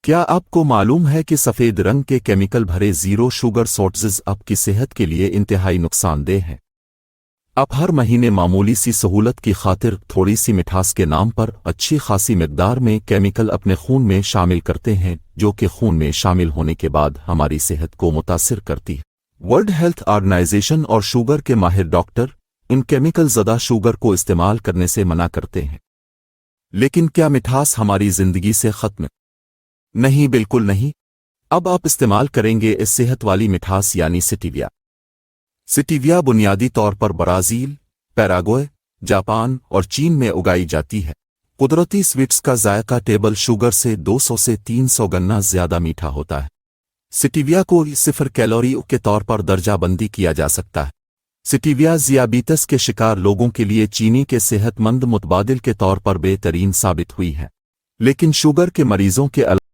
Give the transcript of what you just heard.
کیا آپ کو معلوم ہے کہ سفید رنگ کے کیمیکل بھرے زیرو شوگر سوٹزز آپ کی صحت کے لیے انتہائی نقصان دہ ہیں؟ آپ ہر مہینے معمولی سی سہولت کی خاطر تھوڑی سی مٹھاس کے نام پر اچھی خاصی مقدار میں کیمیکل اپنے خون میں شامل کرتے ہیں، جو کہ خون میں شامل ہونے کے بعد ہماری صحت کو متاثر کرتی ہے۔ ورلڈ ہیلتھ آرگنائزیشن اور شوگر کے ماہر ڈاکٹر ان کیمیکل زدہ شوگر کو استعمال کرنے سے منع کرتے ہیں۔ لیکن کیا مٹھاس ہماری زندگی سے ختم؟ نہیں، بالکل نہیں۔ اب آپ استعمال کریں گے اس صحت والی مٹھاس یعنی سٹیویا۔ سٹیویا بنیادی طور پر برازیل، پیراگوئے، جاپان اور چین میں اگائی جاتی ہے۔ قدرتی سویٹس کا ذائقہ ٹیبل شوگر سے 200 سے 300 گنا زیادہ میٹھا ہوتا ہے۔ سٹیویا کو 0 کیلوری کے طور پر درجہ بندی کیا جا سکتا ہے۔ سٹیویا ذیابیطس کے شکار لوگوں کے لیے چینی کے صحت مند متبادل کے طور پر بہترین ثابت ہوئی ہے، لیکن شوگر کے مریضوں کے